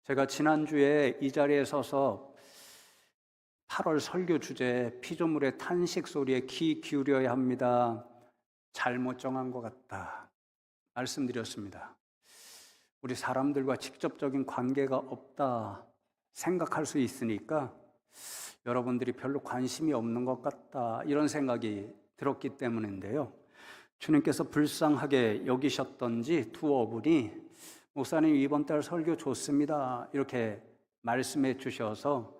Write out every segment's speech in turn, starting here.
제가 지난주에 이 자리에 서서 8월 설교 주제 피조물의 탄식 소리에 귀 기울여야 합니다. 잘못 정한 것 같다 말씀드렸습니다. 우리 사람들과 직접적인 관계가 없다 생각할 수 있으니까 여러분들이 별로 관심이 없는 것 같다 이런 생각이 들었기 때문인데요. 주님께서 불쌍하게 여기셨던지 두어 분이 목사님 이번 달 설교 좋습니다 이렇게 말씀해 주셔서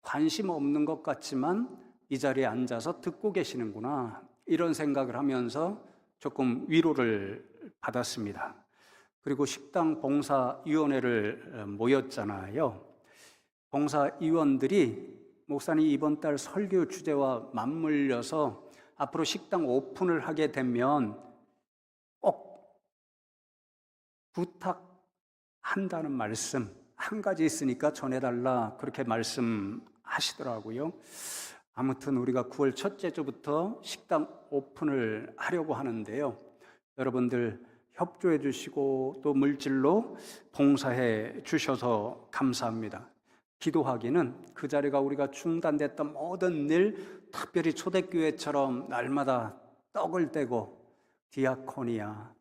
관심 없는 것 같지만 이 자리에 앉아서 듣고 계시는구나 이런 생각을 하면서 조금 위로를 받았습니다. 그리고 식당 봉사위원회를 모였잖아요. 봉사위원들이 목사님 이번 달 설교 주제와 맞물려서 앞으로 식당 오픈을 하게 되면 꼭 부탁한다는 말씀 한 가지 있으니까 전해달라 그렇게 말씀하시더라고요. 아무튼 우리가 9월 첫째 주부터 식당 오픈을 하려고 하는데요. 여러분들 협조해 주시고 또 물질로 봉사해 주셔서 감사합니다. 기도하기는 그 자리가 우리가 중단됐던 모든 일, 특별히 초대교회처럼 날마다 떡을 떼고 디아코니아,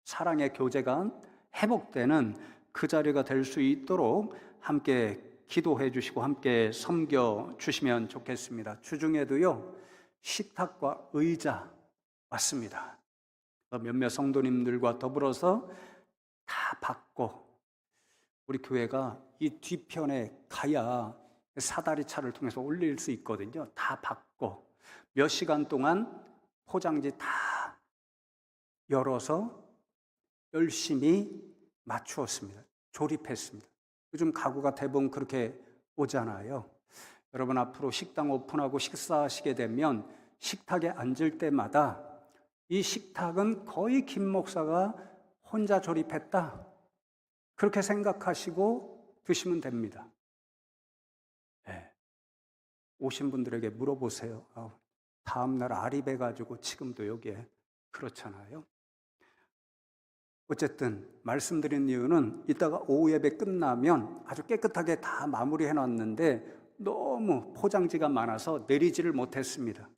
사랑의 교제가 회복되는 그 자리가 될 수 있도록 함께 기도해 주시고 함께 섬겨 주시면 좋겠습니다. 주중에도요, 식탁과 의자 왔습니다. 몇몇 성도님들과 더불어서 다 받고 우리 교회가 이 뒤편에 가야 사다리 차를 통해서 올릴 수 있거든요. 다 받고 몇 시간 동안 포장지 다 열어서 열심히 맞추었습니다. 조립했습니다. 요즘 가구가 대부분 그렇게 오잖아요. 여러분 앞으로 식당 오픈하고 식사하시게 되면 식탁에 앉을 때마다 이 식탁은 거의 김 목사가 혼자 조립했다 그렇게 생각하시고 드시면 됩니다. 네. 오신 분들에게 물어보세요. 다음날 아립해가지고 지금도 여기에 그렇잖아요. 어쨌든 말씀드린 이유는 이따가 오후 예배 끝나면 아주 깨끗하게 다 마무리해 놨는데 너무 포장지가 많아서 내리지를 못했습니다.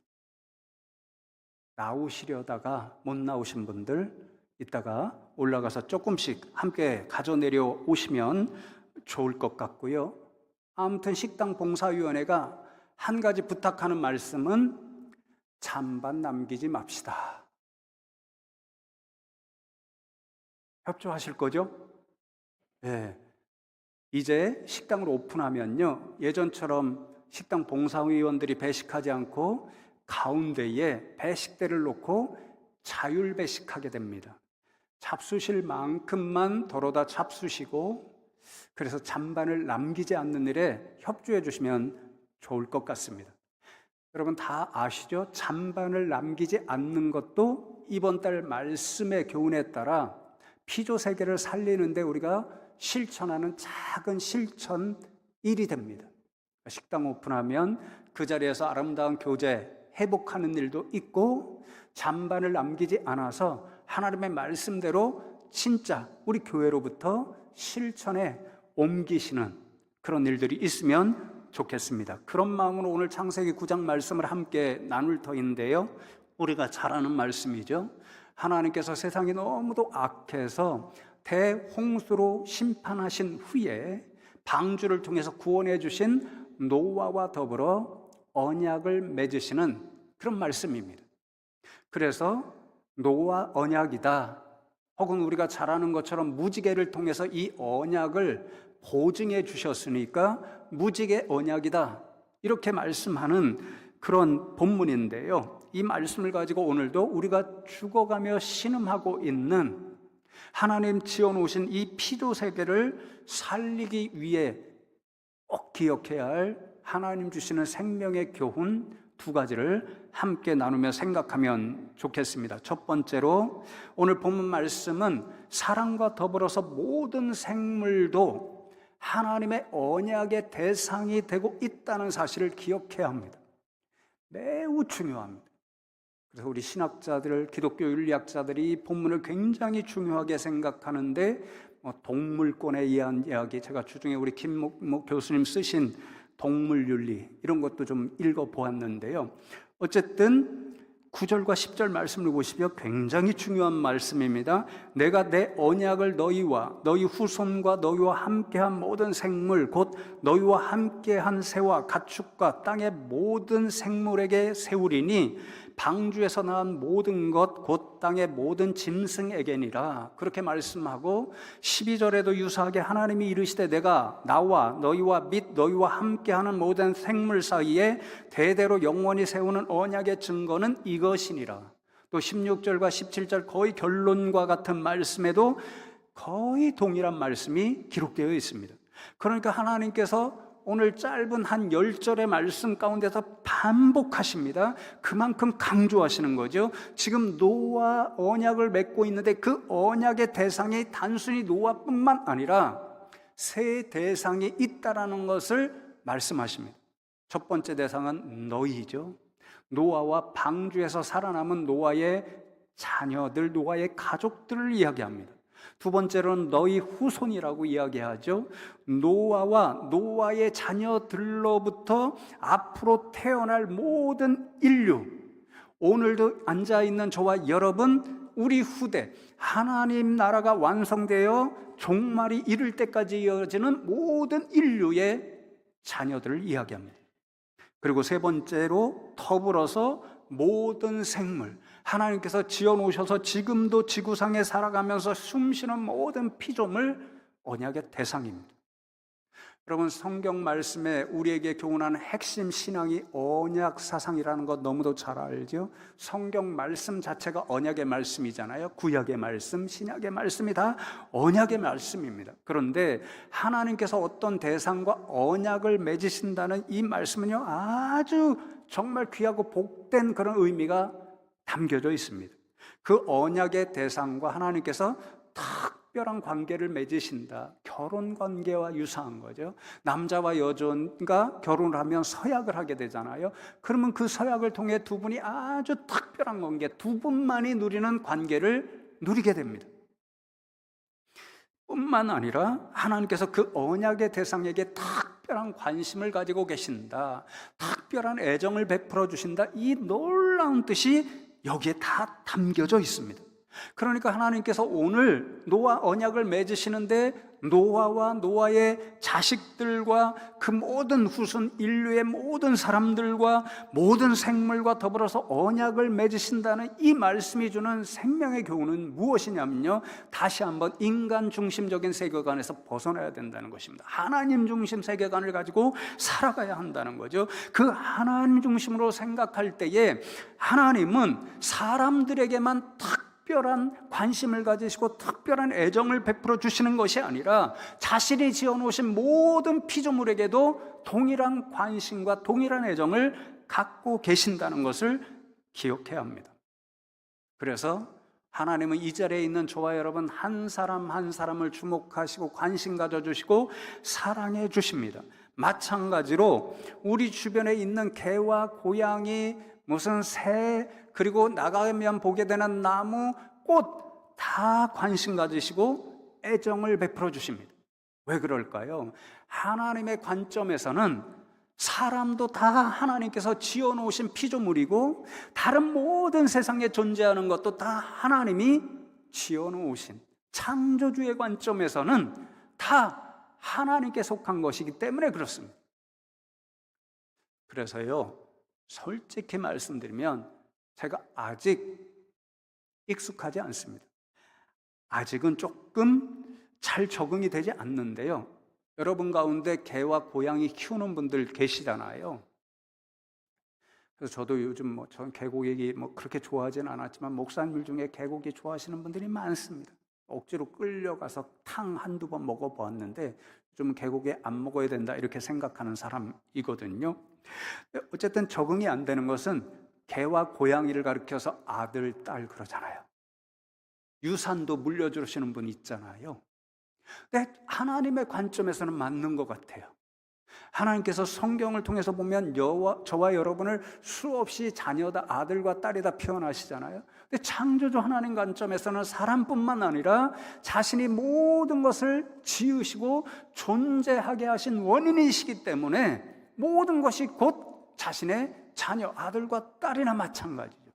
나오시려다가 못 나오신 분들 이따가 올라가서 조금씩 함께 가져 내려 오시면 좋을 것 같고요. 아무튼 식당 봉사위원회가 한 가지 부탁하는 말씀은 찬반 남기지 맙시다. 협조하실 거죠? 네. 이제 식당을 오픈하면요, 예전처럼 식당 봉사위원들이 배식하지 않고 가운데에 배식대를 놓고 자율 배식하게 됩니다. 잡수실 만큼만 덜어다 잡수시고, 그래서 잔반을 남기지 않는 일에 협조해 주시면 좋을 것 같습니다. 여러분 다 아시죠? 잔반을 남기지 않는 것도 이번 달 말씀의 교훈에 따라 피조 세계를 살리는데 우리가 실천하는 작은 실천일이 됩니다. 식당 오픈하면 그 자리에서 아름다운 교제 회복하는 일도 있고, 잔반을 남기지 않아서 하나님의 말씀대로 진짜 우리 교회로부터 실천에 옮기시는 그런 일들이 있으면 좋겠습니다. 그런 마음으로 오늘 창세기 9장 말씀을 함께 나눌 터인데요, 우리가 잘 아는 말씀이죠. 하나님께서 세상이 너무도 악해서 대홍수로 심판하신 후에 방주를 통해서 구원해 주신 노아와 더불어 언약을 맺으시는 그런 말씀입니다. 그래서 노아 언약이다, 혹은 우리가 잘 아는 것처럼 무지개를 통해서 이 언약을 보증해 주셨으니까 무지개 언약이다 이렇게 말씀하는 그런 본문인데요, 이 말씀을 가지고 오늘도 우리가 죽어가며 신음하고 있는 하나님 지어놓으신 이 피조 세계를 살리기 위해 꼭 기억해야 할 하나님 주시는 생명의 교훈 두 가지를 함께 나누며 생각하면 좋겠습니다. 첫 번째로 오늘 본문 말씀은 사람과 더불어서 모든 생물도 하나님의 언약의 대상이 되고 있다는 사실을 기억해야 합니다. 매우 중요합니다. 그래서 우리 신학자들, 기독교 윤리학자들이 이 본문을 굉장히 중요하게 생각하는데 동물권에 의한 이야기, 제가 주중에 우리 김 교수님 쓰신 동물윤리 이런 것도 좀 읽어보았는데요. 어쨌든 9절과 10절 말씀을 보시면 굉장히 중요한 말씀입니다. 내가 내 언약을 너희와 너희 후손과 너희와 함께한 모든 생물 곧 너희와 함께한 새와 가축과 땅의 모든 생물에게 세우리니 방주에서 낳은 모든 것 곧 땅의 모든 짐승에게니라. 그렇게 말씀하고 12절에도 유사하게 하나님이 이르시되 내가 나와 너희와 및 너희와 함께하는 모든 생물 사이에 대대로 영원히 세우는 언약의 증거는 이것이니라. 또 16절과 17절 거의 결론과 같은 말씀에도 거의 동일한 말씀이 기록되어 있습니다. 그러니까 하나님께서 오늘 짧은 한 10절의 말씀 가운데서 반복하십니다. 그만큼 강조하시는 거죠. 지금 노아와 언약을 맺고 있는데 그 언약의 대상이 단순히 노아뿐만 아니라 세 대상이 있다라는 것을 말씀하십니다. 첫 번째 대상은 너희죠. 노아와 방주에서 살아남은 노아의 자녀들, 노아의 가족들을 이야기합니다. 두 번째로는 너희 후손이라고 이야기하죠. 노아와 노아의 자녀들로부터 앞으로 태어날 모든 인류, 오늘도 앉아있는 저와 여러분, 우리 후대, 하나님 나라가 완성되어 종말이 이를 때까지 이어지는 모든 인류의 자녀들을 이야기합니다. 그리고 세 번째로 더불어서 모든 생물, 하나님께서 지어놓으셔서 지금도 지구상에 살아가면서 숨쉬는 모든 피조물, 언약의 대상입니다. 여러분, 성경 말씀에 우리에게 교훈하는 핵심 신앙이 언약 사상이라는 것 너무도 잘 알죠? 성경 말씀 자체가 언약의 말씀이잖아요. 구약의 말씀, 신약의 말씀이 다 언약의 말씀입니다. 그런데 하나님께서 어떤 대상과 언약을 맺으신다는 이 말씀은요, 아주 정말 귀하고 복된 그런 의미가 담겨져 있습니다. 그 언약의 대상과 하나님께서 특별한 관계를 맺으신다. 결혼 관계와 유사한 거죠. 남자와 여자가 결혼을 하면 서약을 하게 되잖아요. 그러면 그 서약을 통해 두 분이 아주 특별한 관계, 두 분만이 누리는 관계를 누리게 됩니다. 뿐만 아니라 하나님께서 그 언약의 대상에게 특별한 관심을 가지고 계신다. 특별한 애정을 베풀어 주신다. 이 놀라운 뜻이 여기에 다 담겨져 있습니다. 그러니까 하나님께서 오늘 노아 언약을 맺으시는데 노아와 노아의 자식들과 그 모든 후손 인류의 모든 사람들과 모든 생물과 더불어서 언약을 맺으신다는 이 말씀이 주는 생명의 교훈은 무엇이냐면요, 다시 한번 인간 중심적인 세계관에서 벗어나야 된다는 것입니다. 하나님 중심 세계관을 가지고 살아가야 한다는 거죠. 그 하나님 중심으로 생각할 때에 하나님은 사람들에게만 특별한 관심을 가지시고 특별한 애정을 베풀어 주시는 것이 아니라 자신이 지어놓으신 모든 피조물에게도 동일한 관심과 동일한 애정을 갖고 계신다는 것을 기억해야 합니다. 그래서 하나님은 이 자리에 있는 저와 여러분 한 사람 한 사람을 주목하시고 관심 가져주시고 사랑해 주십니다. 마찬가지로 우리 주변에 있는 개와 고양이, 무슨 새, 그리고 나가면 보게 되는 나무, 꽃 다 관심 가지시고 애정을 베풀어 주십니다. 왜 그럴까요? 하나님의 관점에서는 사람도 다 하나님께서 지어놓으신 피조물이고 다른 모든 세상에 존재하는 것도 다 하나님이 지어놓으신, 창조주의 관점에서는 다 하나님께 속한 것이기 때문에 그렇습니다. 그래서요, 솔직히 말씀드리면 제가 아직 익숙하지 않습니다. 아직은 조금 잘 적응이 되지 않는데요, 여러분 가운데 개와 고양이 키우는 분들 계시잖아요. 그래서 저도 요즘 저는 개고기 그렇게 좋아하지는 않았지만 목사님들 중에 개고기 좋아하시는 분들이 많습니다. 억지로 끌려가서 탕 한두 번 먹어보았는데 좀 개고기 안 먹어야 된다 이렇게 생각하는 사람이거든요. 어쨌든 적응이 안 되는 것은 개와 고양이를 가리켜서 아들, 딸 그러잖아요. 유산도 물려주시는 분 있잖아요. 근데 하나님의 관점에서는 맞는 것 같아요. 하나님께서 성경을 통해서 보면 저와 여러분을 수없이 자녀다, 아들과 딸이다 표현하시잖아요. 근데 창조주 하나님 관점에서는 사람뿐만 아니라 자신이 모든 것을 지으시고 존재하게 하신 원인이시기 때문에 모든 것이 곧 자신의 자녀, 아들과 딸이나 마찬가지죠.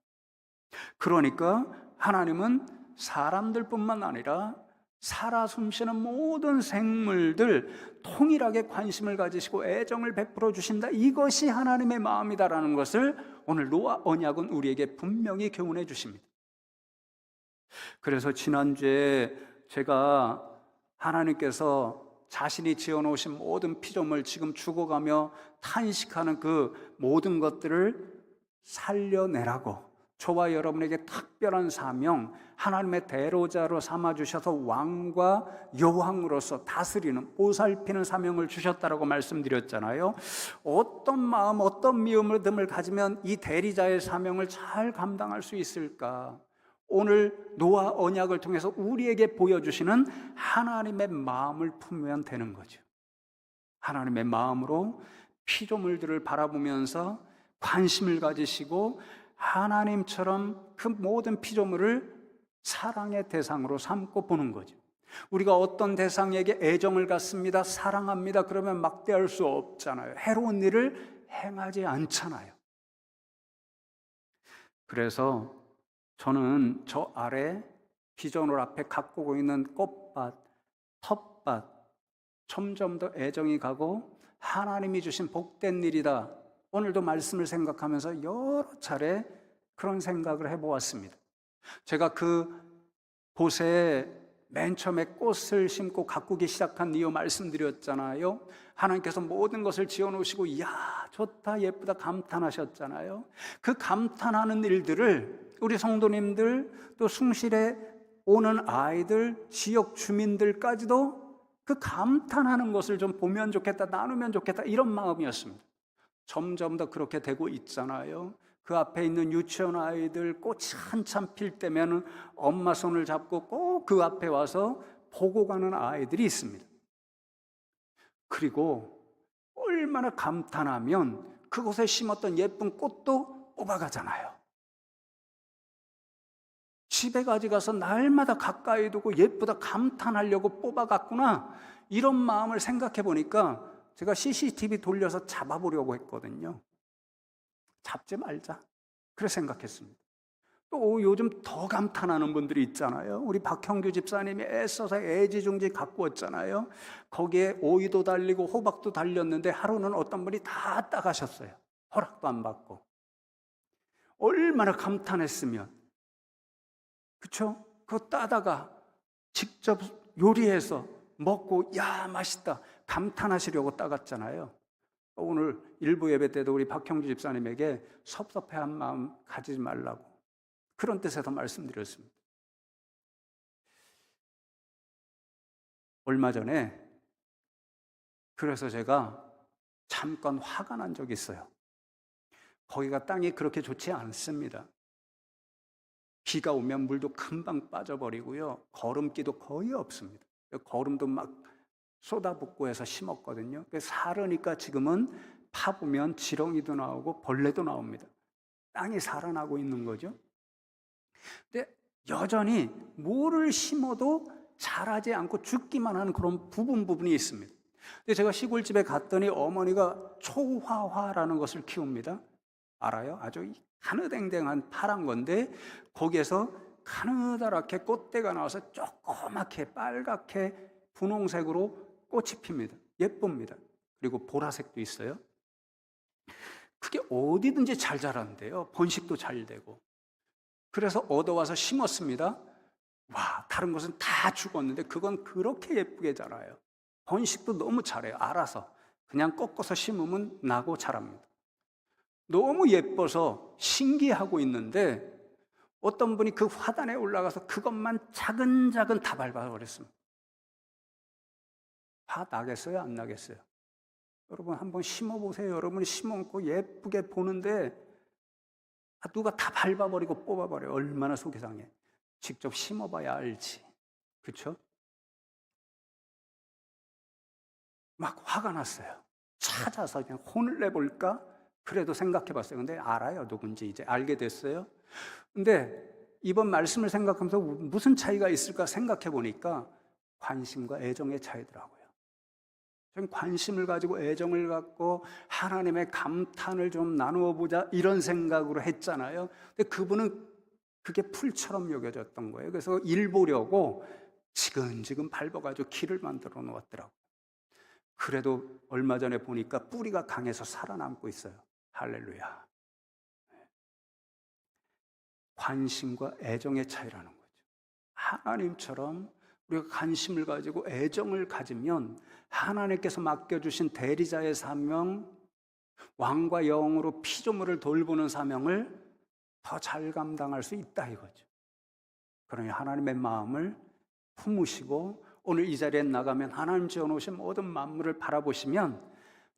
그러니까 하나님은 사람들뿐만 아니라 살아 숨쉬는 모든 생물들 통일하게 관심을 가지시고 애정을 베풀어 주신다. 이것이 하나님의 마음이다라는 것을 오늘 노아 언약은 우리에게 분명히 교훈해 주십니다. 그래서 지난주에 제가 하나님께서 자신이 지어놓으신 모든 피조물, 지금 죽어가며 탄식하는 그 모든 것들을 살려내라고, 저와 여러분에게 특별한 사명, 하나님의 대로자로 삼아주셔서 왕과 여왕으로서 다스리는, 보살피는 사명을 주셨다라고 말씀드렸잖아요. 어떤 마음, 어떤 미움을 가지면 이 대리자의 사명을 잘 감당할 수 있을까? 오늘 노아 언약을 통해서 우리에게 보여주시는 하나님의 마음을 품으면 되는 거죠. 하나님의 마음으로 피조물들을 바라보면서 관심을 가지시고 하나님처럼 그 모든 피조물을 사랑의 대상으로 삼고 보는 거죠. 우리가 어떤 대상에게 애정을 갖습니다, 사랑합니다, 그러면 막대할 수 없잖아요. 해로운 일을 행하지 않잖아요. 그래서 저는 저 아래 비전홀 앞에 가꾸고 있는 꽃밭, 텃밭, 점점 더 애정이 가고 하나님이 주신 복된 일이다. 오늘도 말씀을 생각하면서 여러 차례 그런 생각을 해보았습니다. 제가 그 곳에 맨 처음에 꽃을 심고 가꾸기 시작한 이유 말씀드렸잖아요. 하나님께서 모든 것을 지어놓으시고 이야 좋다 예쁘다 감탄하셨잖아요. 그 감탄하는 일들을 우리 성도님들, 또 숭실에 오는 아이들, 지역 주민들까지도 그 감탄하는 것을 좀 보면 좋겠다, 나누면 좋겠다, 이런 마음이었습니다. 점점 더 그렇게 되고 있잖아요. 그 앞에 있는 유치원 아이들 꽃이 한참 필 때면 엄마 손을 잡고 꼭 그 앞에 와서 보고 가는 아이들이 있습니다. 그리고 얼마나 감탄하면 그곳에 심었던 예쁜 꽃도 뽑아가잖아요. 집에 가져가서 날마다 가까이 두고 예쁘다 감탄하려고 뽑아갔구나, 이런 마음을 생각해 보니까 제가 CCTV 돌려서 잡아보려고 했거든요. 잡지 말자, 그래 생각했습니다. 또 요즘 더 감탄하는 분들이 있잖아요. 우리 박형규 집사님이 애써서 애지중지 가꾸었잖아요. 거기에 오이도 달리고 호박도 달렸는데 하루는 어떤 분이 다 따가셨어요. 허락도 안 받고. 얼마나 감탄했으면, 그렇죠? 그거 따다가 직접 요리해서 먹고 야 맛있다 감탄하시려고 따갔잖아요. 오늘 일부 예배 때도 우리 박형주 집사님에게 섭섭해한 마음 가지지 말라고 그런 뜻에서 말씀드렸습니다. 얼마 전에 그래서 제가 잠깐 화가 난 적이 있어요. 거기가 땅이 그렇게 좋지 않습니다. 비가 오면 물도 금방 빠져버리고요, 거름기도 거의 없습니다. 거름도 막 쏟아붓고 해서 심었거든요. 사르니까 지금은 파보면 지렁이도 나오고 벌레도 나옵니다. 땅이 살아나고 있는 거죠. 근데 여전히 뭐를 심어도 자라지 않고 죽기만 하는 그런 부분이 있습니다. 근데 제가 시골집에 갔더니 어머니가 초화화라는 것을 키웁니다. 알아요? 아주 가느댕댕한 파란 건데 거기에서 가느다랗게 꽃대가 나와서 조그맣게 빨갛게 분홍색으로 꽃이 핍니다. 예쁩니다. 그리고 보라색도 있어요. 그게 어디든지 잘 자란대요. 번식도 잘 되고. 그래서 얻어와서 심었습니다. 와, 다른 것은 다 죽었는데 그건 그렇게 예쁘게 자라요. 번식도 너무 잘해요. 알아서 그냥 꺾어서 심으면 나고 자랍니다. 너무 예뻐서 신기하고 있는데 어떤 분이 그 화단에 올라가서 그것만 차근차근 다 밟아버렸습니다. 화 나겠어요? 안 나겠어요? 여러분 한번 심어보세요. 여러분이 심어놓고 예쁘게 보는데 누가 다 밟아버리고 뽑아버려요. 얼마나 속이 상해. 직접 심어봐야 알지. 그렇죠? 막 화가 났어요. 찾아서 그냥 혼을 내볼까? 그래도 생각해 봤어요. 근데 알아요. 누군지 이제 알게 됐어요. 근데 이번 말씀을 생각하면서 무슨 차이가 있을까 생각해 보니까 관심과 애정의 차이더라고요. 좀 관심을 가지고 애정을 갖고 하나님의 감탄을 좀 나누어 보자 이런 생각으로 했잖아요. 근데 그분은 그게 풀처럼 여겨졌던 거예요. 그래서 일 보려고 지근지근 밟아가지고 길을 만들어 놓았더라고요. 그래도 얼마 전에 보니까 뿌리가 강해서 살아남고 있어요. 할렐루야. 관심과 애정의 차이라는 거죠. 하나님처럼 우리가 관심을 가지고 애정을 가지면 하나님께서 맡겨주신 대리자의 사명, 왕과 영으로 피조물을 돌보는 사명을 더 잘 감당할 수 있다 이거죠. 그러니 하나님의 마음을 품으시고 오늘 이 자리에 나가면 하나님 지어놓으신 모든 만물을 바라보시면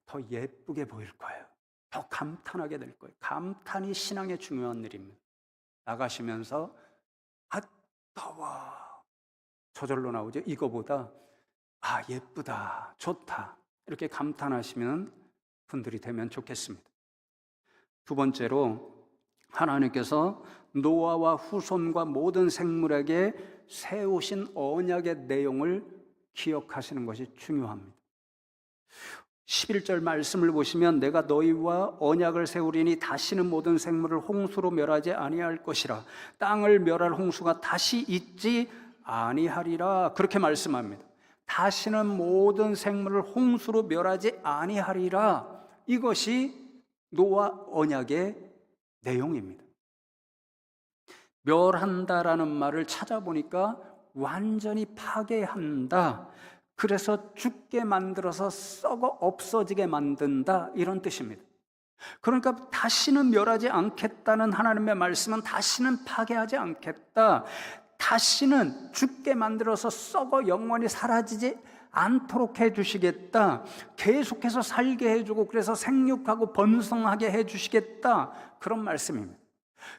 더 예쁘게 보일 거예요. 더 감탄하게 될 거예요. 감탄이 신앙의 중요한 일입니다. 나가시면서 아 더워 저절로 나오죠. 이거보다 아 예쁘다 좋다 이렇게 감탄하시는 분들이 되면 좋겠습니다. 두 번째로 하나님께서 노아와 후손과 모든 생물에게 세우신 언약의 내용을 기억하시는 것이 중요합니다. 11절 말씀을 보시면 내가 너희와 언약을 세우리니 다시는 모든 생물을 홍수로 멸하지 아니할 것이라 땅을 멸할 홍수가 다시 있지 아니하리라 그렇게 말씀합니다. 다시는 모든 생물을 홍수로 멸하지 아니하리라 이것이 노아 언약의 내용입니다. 멸한다라는 말을 찾아보니까 완전히 파괴한다. 그래서 죽게 만들어서 썩어 없어지게 만든다 이런 뜻입니다. 그러니까 다시는 멸하지 않겠다는 하나님의 말씀은 다시는 파괴하지 않겠다. 다시는 죽게 만들어서 썩어 영원히 사라지지 않도록 해주시겠다. 계속해서 살게 해주고 그래서 생육하고 번성하게 해주시겠다. 그런 말씀입니다.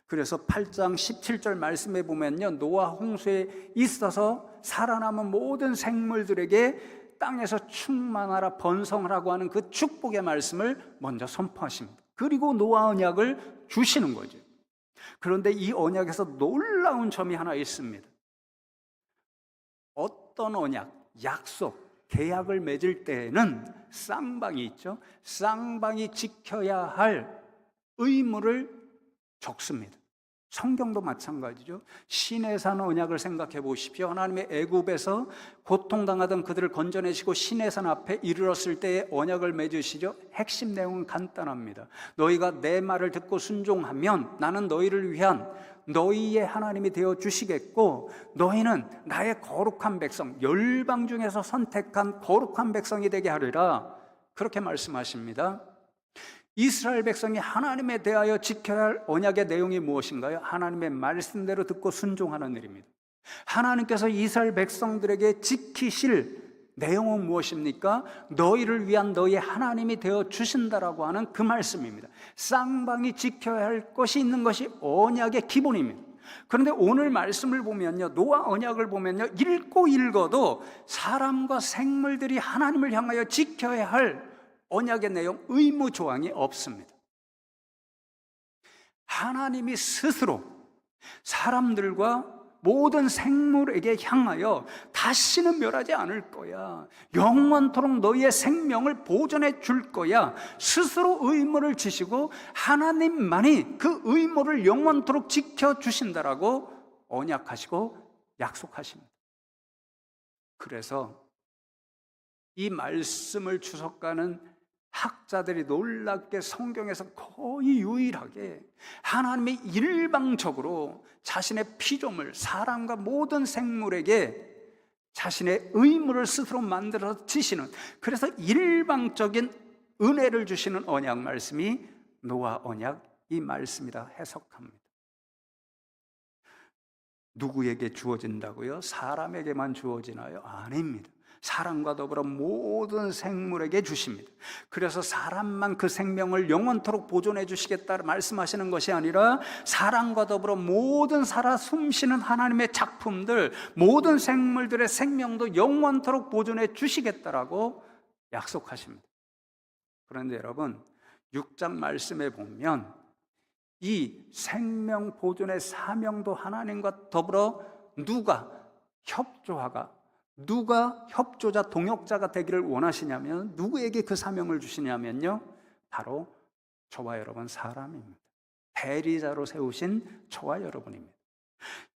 그래서 8장 17절 말씀에 보면요, 노아 홍수에 있어서 살아남은 모든 생물들에게 땅에서 충만하라 번성하라고 하는 그 축복의 말씀을 먼저 선포하십니다. 그리고 노아 언약을 주시는 거죠. 그런데 이 언약에서 놀라운 점이 하나 있습니다. 어떤 언약, 약속, 계약을 맺을 때에는 쌍방이 있죠. 쌍방이 지켜야 할 의무를 적습니다. 성경도 마찬가지죠. 시내산 언약을 생각해 보십시오. 하나님의 애굽에서 고통당하던 그들을 건져내시고 시내산 앞에 이르렀을 때의 언약을 맺으시죠. 핵심 내용은 간단합니다. 너희가 내 말을 듣고 순종하면 나는 너희를 위한 너희의 하나님이 되어 주시겠고 너희는 나의 거룩한 백성, 열방 중에서 선택한 거룩한 백성이 되게 하리라. 그렇게 말씀하십니다. 이스라엘 백성이 하나님에 대하여 지켜야 할 언약의 내용이 무엇인가요? 하나님의 말씀대로 듣고 순종하는 일입니다. 하나님께서 이스라엘 백성들에게 지키실 내용은 무엇입니까? 너희를 위한 너희의 하나님이 되어 주신다라고 하는 그 말씀입니다. 쌍방이 지켜야 할 것이 있는 것이 언약의 기본입니다. 그런데 오늘 말씀을 보면요, 노아 언약을 보면요, 읽어도 사람과 생물들이 하나님을 향하여 지켜야 할 언약의 내용, 의무 조항이 없습니다. 하나님이 스스로 사람들과 모든 생물에게 향하여 다시는 멸하지 않을 거야. 영원토록 너희의 생명을 보존해 줄 거야. 스스로 의무를 지시고 하나님만이 그 의무를 영원토록 지켜주신다라고 언약하시고 약속하십니다. 그래서 이 말씀을 주석가는 학자들이 놀랍게 성경에서 거의 유일하게 하나님이 일방적으로 자신의 피조물, 사람과 모든 생물에게 자신의 의무를 스스로 만들어 지시는, 그래서 일방적인 은혜를 주시는 언약 말씀이 노아 언약 이 말씀이라 해석합니다. 누구에게 주어진다고요? 사람에게만 주어지나요? 아닙니다. 사람과 더불어 모든 생물에게 주십니다. 그래서 사람만 그 생명을 영원토록 보존해 주시겠다 말씀하시는 것이 아니라 사람과 더불어 모든 살아 숨쉬는 하나님의 작품들, 모든 생물들의 생명도 영원토록 보존해 주시겠다라고 약속하십니다. 그런데 여러분 6장 말씀에 보면 이 생명 보존의 사명도 하나님과 더불어 누가 협조자 동역자가 되기를 원하시냐면 누구에게 그 사명을 주시냐면요, 바로 저와 여러분 사람입니다. 대리자로 세우신 저와 여러분입니다.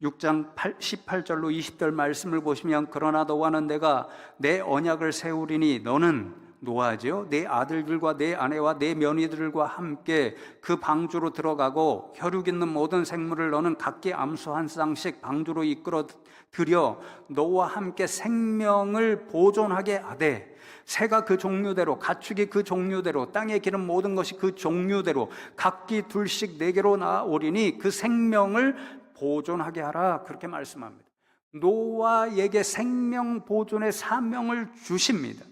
6장 18절로 20절 말씀을 보시면 그러나 너와는 내가 내 언약을 세우리니 너는 노아지요 내 아들들과 내 아내와 내 며느리들과 함께 그 방주로 들어가고 혈육 있는 모든 생물을 너는 각기 암소 한 쌍씩 방주로 이끌어 들여 너와 함께 생명을 보존하게 하되 새가 그 종류대로 가축이 그 종류대로 땅에 기른 모든 것이 그 종류대로 각기 둘씩 내게로 나오리니 그 생명을 보존하게 하라. 그렇게 말씀합니다. 노아에게 생명 보존의 사명을 주십니다.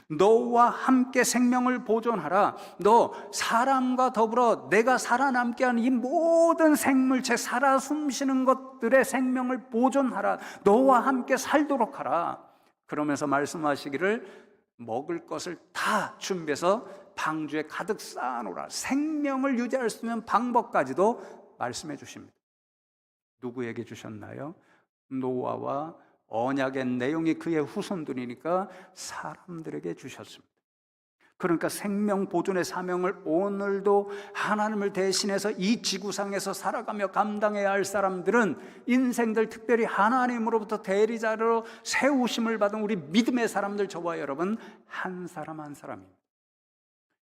너와 함께 생명을 보존하라. 너 사람과 더불어 내가 살아남게 하는 이 모든 생물체, 살아 숨쉬는 것들의 생명을 보존하라. 너와 함께 살도록 하라. 그러면서 말씀하시기를 먹을 것을 다 준비해서 방주에 가득 쌓아놓으라. 생명을 유지할 수 있는 방법까지도 말씀해 주십니다. 누구에게 주셨나요? 노아와 언약의 내용이 그의 후손들이니까 사람들에게 주셨습니다. 그러니까 생명 보존의 사명을 오늘도 하나님을 대신해서 이 지구상에서 살아가며 감당해야 할 사람들은 인생들, 특별히 하나님으로부터 대리자로 세우심을 받은 우리 믿음의 사람들, 저와 여러분 한 사람 한 사람입니다.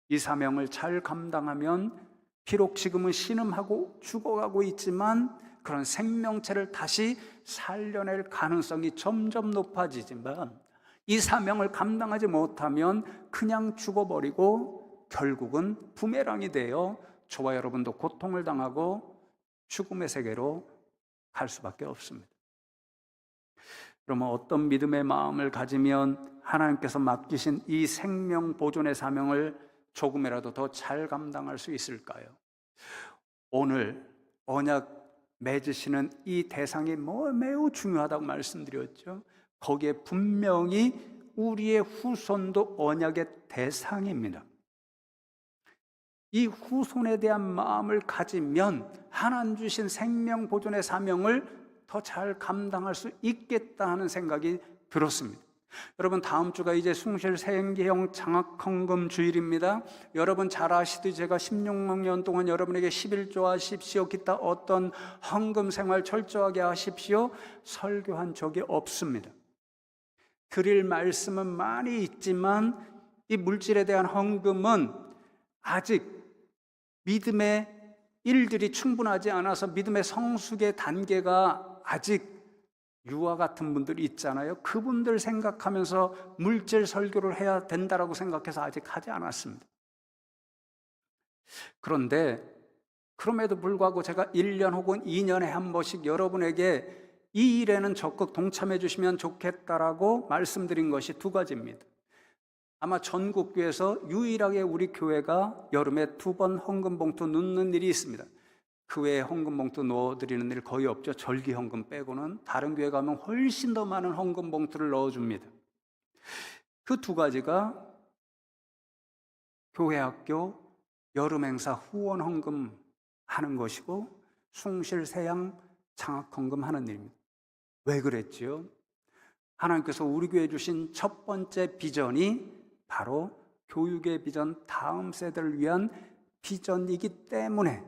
이 사명을 잘 감당하면 비록 지금은 신음하고 죽어가고 있지만 그런 생명체를 다시 살려낼 가능성이 점점 높아지지만 이 사명을 감당하지 못하면 그냥 죽어버리고 결국은 부메랑이 되어 저와 여러분도 고통을 당하고 죽음의 세계로 갈 수밖에 없습니다. 그러면 어떤 믿음의 마음을 가지면 하나님께서 맡기신 이 생명 보존의 사명을 조금이라도 더 잘 감당할 수 있을까요? 오늘 언약 맺으시는 이 대상이 매우 중요하다고 말씀드렸죠. 거기에 분명히 우리의 후손도 언약의 대상입니다. 이 후손에 대한 마음을 가지면 하나님 주신 생명 보존의 사명을 더 잘 감당할 수 있겠다 하는 생각이 들었습니다. 여러분 다음 주가 이제 숭실 생계형 장학헌금 주일입니다. 여러분 잘 아시듯이 제가 16년 동안 여러분에게 11조 하십시오, 기타 어떤 헌금 생활 철저하게 하십시오 설교한 적이 없습니다. 드릴 말씀은 많이 있지만 이 물질에 대한 헌금은 아직 믿음의 일들이 충분하지 않아서 믿음의 성숙의 단계가 아직 유아 같은 분들이 있잖아요. 그분들 생각하면서 물질 설교를 해야 된다라고 생각해서 아직 하지 않았습니다. 그런데 그럼에도 불구하고 제가 1년 혹은 2년에 한 번씩 여러분에게 이 일에는 적극 동참해 주시면 좋겠다라고 말씀드린 것이 두 가지입니다. 아마 전국교회에서 유일하게 우리 교회가 여름에 2번 헌금 봉투 넣는 일이 있습니다. 그 외에 헌금 봉투 넣어드리는 일 거의 없죠. 절기 헌금 빼고는. 다른 교회 가면 훨씬 더 많은 헌금 봉투를 넣어줍니다. 그 두 가지가 교회 학교 여름 행사 후원 헌금 하는 것이고 숭실 세양 장학 헌금 하는 일입니다. 왜 그랬지요? 하나님께서 우리 교회에 주신 첫 번째 비전이 바로 교육의 비전, 다음 세대를 위한 비전이기 때문에,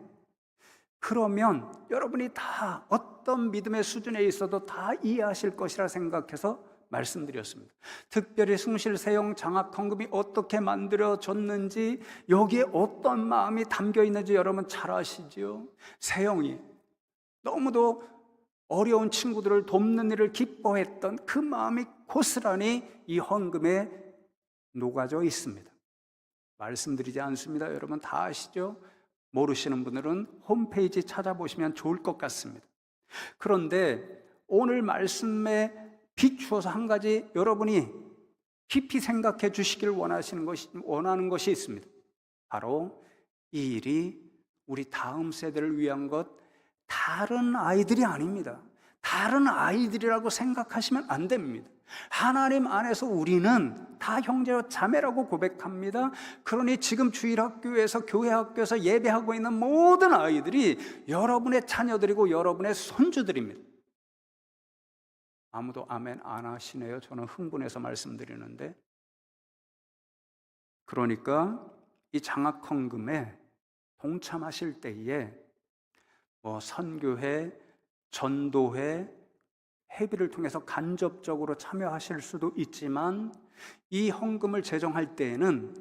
그러면 여러분이 다 어떤 믿음의 수준에 있어도 다 이해하실 것이라 생각해서 말씀드렸습니다. 특별히 숭실 세용 장학 헌금이 어떻게 만들어졌는지, 여기에 어떤 마음이 담겨 있는지 여러분 잘 아시죠? 세용이 너무도 어려운 친구들을 돕는 일을 기뻐했던 그 마음이 고스란히 이 헌금에 녹아져 있습니다. 말씀드리지 않습니다. 여러분 다 아시죠? 모르시는 분들은 홈페이지 찾아보시면 좋을 것 같습니다. 그런데 오늘 말씀에 비추어서 한 가지 여러분이 깊이 생각해 주시길 원하는 것이 있습니다. 바로 이 일이 우리 다음 세대를 위한 것, 다른 아이들이 아닙니다. 다른 아이들이라고 생각하시면 안 됩니다. 하나님 안에서 우리는 다 형제와 자매라고 고백합니다. 그러니 지금 주일학교에서 교회 학교에서 예배하고 있는 모든 아이들이 여러분의 자녀들이고 여러분의 손주들입니다. 아무도 아멘 안 하시네요. 저는 흥분해서 말씀드리는데. 그러니까 이 장학헌금에 동참하실 때에 선교회, 전도회, 회비를 통해서 간접적으로 참여하실 수도 있지만, 이 헌금을 제정할 때에는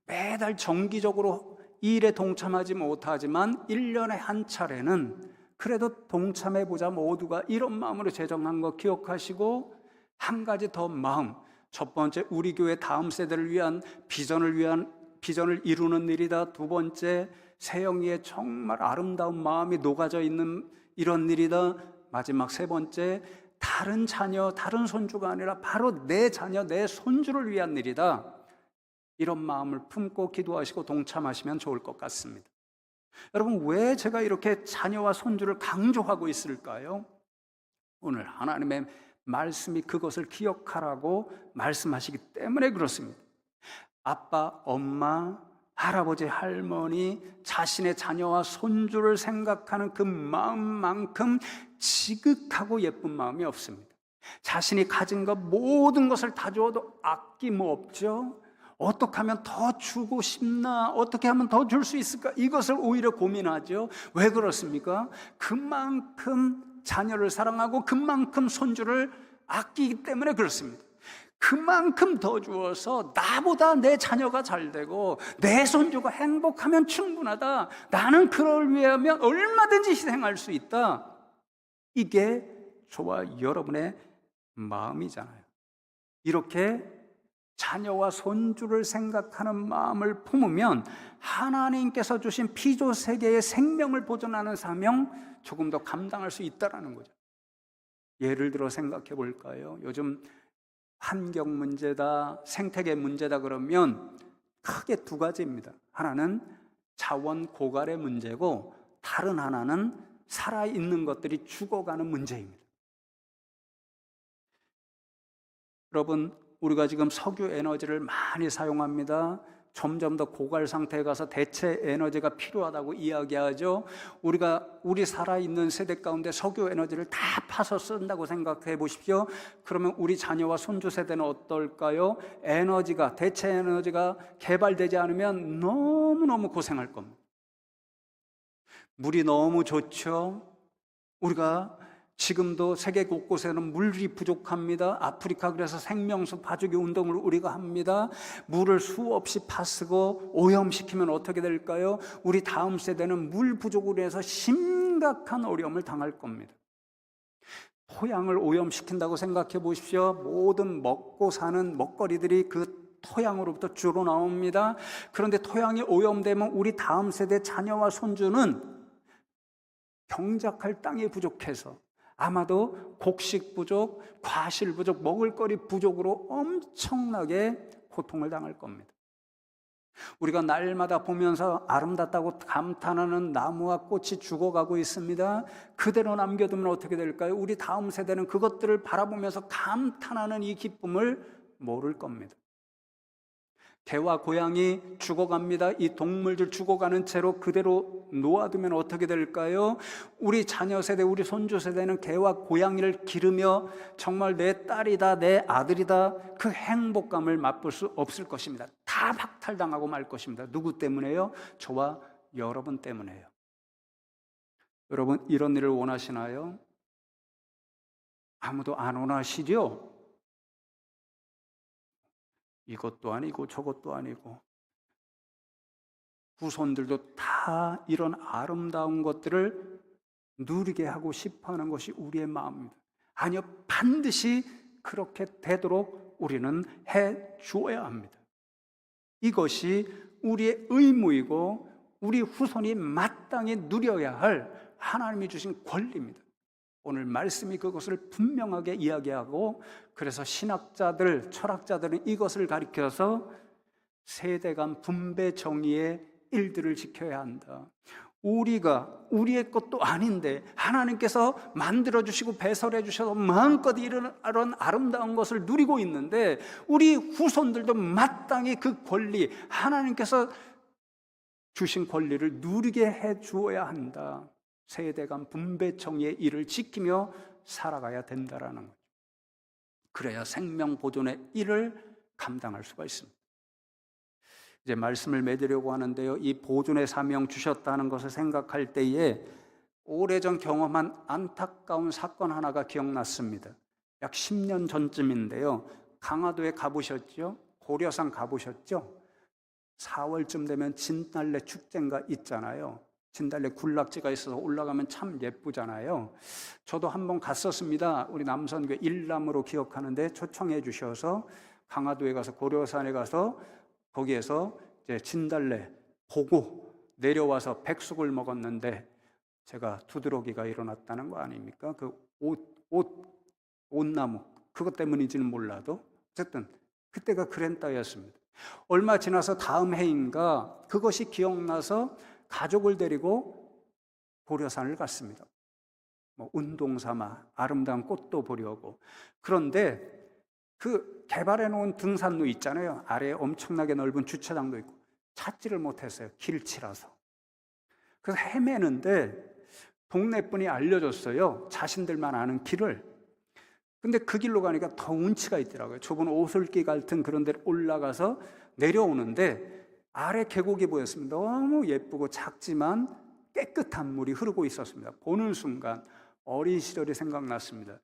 매달 정기적으로 이 일에 동참하지 못하지만 1년에 한 차례는 그래도 동참해보자 모두가 이런 마음으로 제정한 거 기억하시고, 한 가지 더 마음, 첫 번째 우리 교회 다음 세대를 위한 비전을 이루는 일이다. 두 번째 세영이의 정말 아름다운 마음이 녹아져 있는 이런 일이다. 마지막 세 번째 다른 자녀, 다른 손주가 아니라 바로 내 자녀, 내 손주를 위한 일이다. 이런 마음을 품고 기도하시고 동참하시면 좋을 것 같습니다. 여러분, 왜 제가 이렇게 자녀와 손주를 강조하고 있을까요? 오늘 하나님의 말씀이 그것을 기억하라고 말씀하시기 때문에 그렇습니다. 아빠, 엄마, 할아버지, 할머니, 자신의 자녀와 손주를 생각하는 그 마음만큼 지극하고 예쁜 마음이 없습니다. 자신이 가진 것 모든 것을 다 주어도 아낌 없죠. 어떻게 하면 더 주고 싶나? 어떻게 하면 더 줄 수 있을까? 이것을 오히려 고민하죠. 왜 그렇습니까? 그만큼 자녀를 사랑하고 그만큼 손주를 아끼기 때문에 그렇습니다. 그만큼 더 주어서 나보다 내 자녀가 잘 되고 내 손주가 행복하면 충분하다. 나는 그걸 위하면 얼마든지 희생할 수 있다. 이게 저와 여러분의 마음이잖아요. 이렇게 자녀와 손주를 생각하는 마음을 품으면 하나님께서 주신 피조 세계의 생명을 보존하는 사명 조금 더 감당할 수 있다는 거죠. 예를 들어 생각해 볼까요? 요즘 환경 문제다, 생태계 문제다 그러면 크게 두 가지입니다. 하나는 자원 고갈의 문제고, 다른 하나는 살아있는 것들이 죽어가는 문제입니다. 여러분, 우리가 지금 석유 에너지를 많이 사용합니다. 점점 더 고갈 상태에 가서 대체 에너지가 필요하다고 이야기하죠. 우리 살아있는 세대 가운데 석유 에너지를 다 파서 쓴다고 생각해 보십시오. 그러면 우리 자녀와 손주 세대는 어떨까요? 대체 에너지가 개발되지 않으면 너무너무 고생할 겁니다. 물이 너무 좋죠. 우리가 지금도 세계 곳곳에는 물이 부족합니다. 아프리카 그래서 생명수 파주기 운동을 우리가 합니다. 물을 수없이 파쓰고 오염시키면 어떻게 될까요? 우리 다음 세대는 물 부족으로 해서 심각한 어려움을 당할 겁니다. 토양을 오염시킨다고 생각해 보십시오. 모든 먹고 사는 먹거리들이 그 토양으로부터 주로 나옵니다. 그런데 토양이 오염되면 우리 다음 세대 자녀와 손주는 경작할 땅이 부족해서 아마도 곡식 부족, 과실 부족, 먹을거리 부족으로 엄청나게 고통을 당할 겁니다. 우리가 날마다 보면서 아름답다고 감탄하는 나무와 꽃이 죽어가고 있습니다. 그대로 남겨두면 어떻게 될까요? 우리 다음 세대는 그것들을 바라보면서 감탄하는 이 기쁨을 모를 겁니다. 개와 고양이 죽어갑니다. 이 동물들 죽어가는 채로 그대로 놓아두면 어떻게 될까요? 우리 자녀 세대, 우리 손주 세대는 개와 고양이를 기르며 정말 내 딸이다, 내 아들이다, 그 행복감을 맛볼 수 없을 것입니다. 다 박탈당하고 말 것입니다. 누구 때문에요? 저와 여러분 때문에요. 여러분, 이런 일을 원하시나요? 아무도 안 원하시죠? 이것도 아니고 저것도 아니고, 후손들도 다 이런 아름다운 것들을 누리게 하고 싶어하는 것이 우리의 마음입니다. 아니요, 반드시 그렇게 되도록 우리는 해 주어야 합니다. 이것이 우리의 의무이고 우리 후손이 마땅히 누려야 할 하나님이 주신 권리입니다. 오늘 말씀이 그것을 분명하게 이야기하고, 그래서 신학자들, 철학자들은 이것을 가리켜서 세대 간 분배 정의의 일들을 지켜야 한다. 우리가 우리의 것도 아닌데 하나님께서 만들어주시고 배설해 주셔서 마음껏 이런 아름다운 것을 누리고 있는데 우리 후손들도 마땅히 그 권리, 하나님께서 주신 권리를 누리게 해 주어야 한다. 세대 간 분배 정의의 일을 지키며 살아가야 된다라는 거죠. 그래야 생명 보존의 일을 감당할 수가 있습니다. 이제 말씀을 맺으려고 하는데요, 이 보존의 사명 주셨다는 것을 생각할 때에 오래전 경험한 안타까운 사건 하나가 기억났습니다. 약 10년 전쯤인데요, 강화도에 가보셨죠? 고려산 가보셨죠? 4월쯤 되면 진달래 축제가 있잖아요. 진달래 군락지가 있어서 올라가면 참 예쁘잖아요. 저도 한번 갔었습니다. 우리 남선교 일남으로 기억하는데 초청해 주셔서 강화도에 가서 고려산에 가서 거기에서 이제 진달래 보고 내려와서 백숙을 먹었는데 제가 두드러기가 일어났다는 거 아닙니까? 그 옷나무 그것 때문인지는 몰라도 어쨌든 그때가 그랜따였습니다. 얼마 지나서 다음 해인가 그것이 기억나서 가족을 데리고 고려산을 갔습니다. 운동 삼아 아름다운 꽃도 보려고. 그런데 그 개발해 놓은 등산로 있잖아요. 아래에 엄청나게 넓은 주차장도 있고 찾지를 못했어요. 길치라서. 그래서 헤매는데 동네 분이 알려줬어요. 자신들만 아는 길을. 근데 그 길로 가니까 더 운치가 있더라고요. 좁은 오솔길 같은 그런 데 올라가서 내려오는데 아래 계곡이 보였습니다. 너무 예쁘고 작지만 깨끗한 물이 흐르고 있었습니다. 보는 순간 어린 시절이 생각났습니다.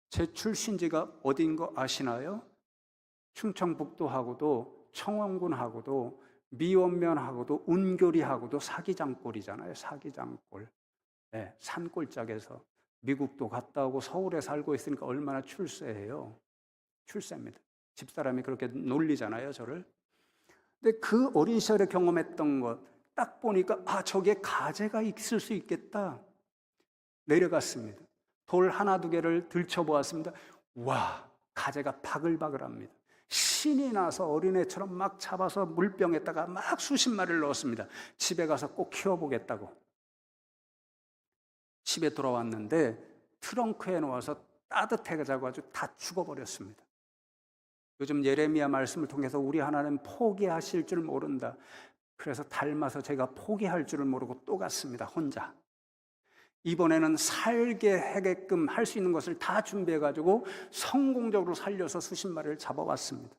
제 출신지가 어딘 거 아시나요? 충청북도하고도 청원군하고도 미원면하고도 운교리하고도 사기장골이잖아요. 사기장골. 네, 산골짜기에서 미국도 갔다 오고 서울에 살고 있으니까 얼마나 출세해요. 출세입니다. 집사람이 그렇게 놀리잖아요, 저를. 근데 그 어린 시절에 경험했던 것 딱 보니까 저기에 가재가 있을 수 있겠다. 내려갔습니다. 돌 하나 두 개를 들춰보았습니다. 와, 가재가 바글바글합니다. 신이 나서 어린애처럼 막 잡아서 물병에다가 막 수십 마리를 넣었습니다. 집에 가서 꼭 키워보겠다고. 집에 돌아왔는데 트렁크에 놓아서 따뜻해가지고 아주 다 죽어버렸습니다. 요즘 예레미야 말씀을 통해서 우리 하나님 포기하실 줄 모른다. 그래서 닮아서 제가 포기할 줄을 모르고 또 갔습니다. 혼자. 이번에는 살게 하게끔 할 수 있는 것을 다 준비해가지고 성공적으로 살려서 수십 마리를 잡아왔습니다.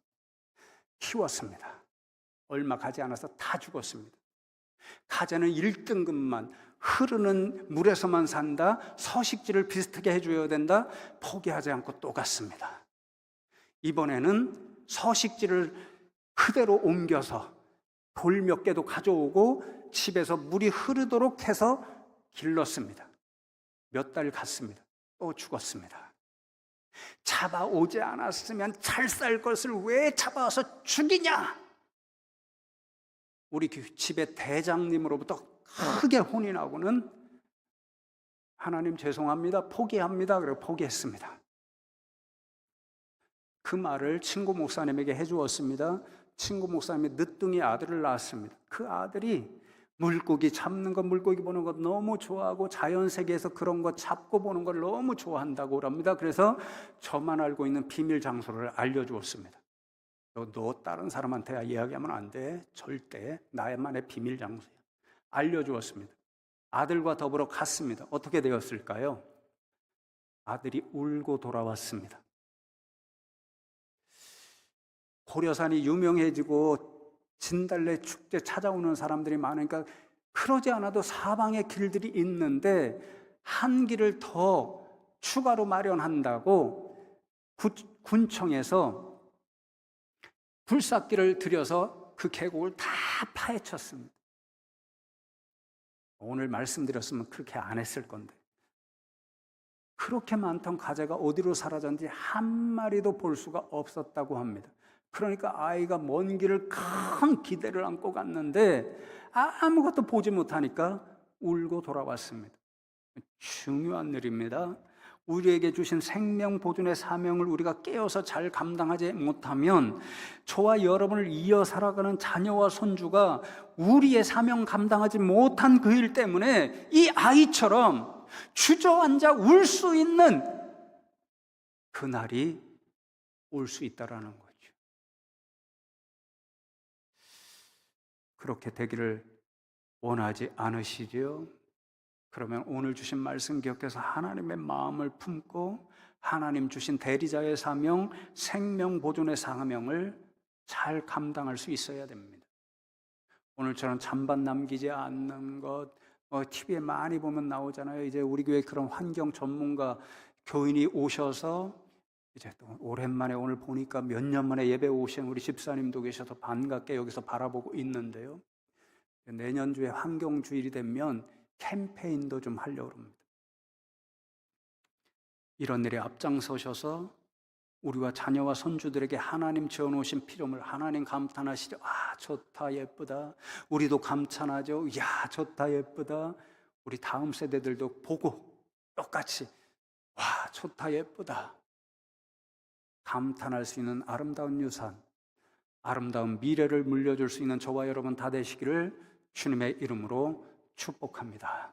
키웠습니다. 얼마 가지 않아서 다 죽었습니다. 가재는 1등급만 흐르는 물에서만 산다. 서식지를 비슷하게 해줘야 된다. 포기하지 않고 또 갔습니다. 이번에는 서식지를 그대로 옮겨서 돌 몇 개도 가져오고 집에서 물이 흐르도록 해서 길렀습니다. 몇 달 갔습니다. 또 죽었습니다. 잡아오지 않았으면 잘 살 것을 왜 잡아와서 죽이냐? 우리 집의 대장님으로부터 크게 혼이 나고는 하나님 죄송합니다. 포기합니다. 그리고 포기했습니다. 그 말을 친구 목사님에게 해주었습니다. 친구 목사님이 늦둥이 아들을 낳았습니다. 그 아들이 물고기 잡는 것, 물고기 보는 것 너무 좋아하고 자연세계에서 그런 거 잡고 보는 걸 너무 좋아한다고 합니다. 그래서 저만 알고 있는 비밀 장소를 알려주었습니다. 너 다른 사람한테 이야기하면 안 돼. 절대 나만의 비밀 장소야. 알려주었습니다. 아들과 더불어 갔습니다. 어떻게 되었을까요? 아들이 울고 돌아왔습니다. 고려산이 유명해지고 진달래 축제 찾아오는 사람들이 많으니까 그러지 않아도 사방에 길들이 있는데 한 길을 더 추가로 마련한다고 군청에서 굴삭기를 들여서 그 계곡을 다 파헤쳤습니다. 오늘 말씀드렸으면 그렇게 안 했을 건데 그렇게 많던 가재가 어디로 사라졌는지 한 마리도 볼 수가 없었다고 합니다. 그러니까 아이가 먼 길을 큰 기대를 안고 갔는데 아무것도 보지 못하니까 울고 돌아왔습니다. 중요한 일입니다. 우리에게 주신 생명 보존의 사명을 우리가 깨어서 잘 감당하지 못하면 저와 여러분을 이어 살아가는 자녀와 손주가 우리의 사명 감당하지 못한 그 일 때문에 이 아이처럼 주저앉아 울 수 있는 그날이 올 수 있다라는 거죠. 그렇게 되기를 원하지 않으시지요? 그러면 오늘 주신 말씀 기억해서 하나님의 마음을 품고 하나님 주신 대리자의 사명, 생명 보존의 사명을 잘 감당할 수 있어야 됩니다. 오늘처럼 잔반 남기지 않는 것, TV에 많이 보면 나오잖아요. 이제 우리 교회 그런 환경 전문가 교인이 오셔서 이제 또 오랜만에 오늘 보니까 몇 년 만에 예배 오신 우리 집사님도 계셔서 반갑게 여기서 바라보고 있는데요. 내년주에 환경주일이 되면 캠페인도 좀 하려고 합니다. 이런 일에 앞장서셔서 우리와 자녀와 손주들에게 하나님 지어놓으신 피조물 하나님 감탄하시죠. 아, 좋다 예쁘다. 우리도 감탄하죠. 야, 좋다 예쁘다. 우리 다음 세대들도 보고 똑같이 와, 좋다 예쁘다. 감탄할 수 있는 아름다운 유산, 아름다운 미래를 물려줄 수 있는 저와 여러분 다 되시기를 주님의 이름으로 축복합니다.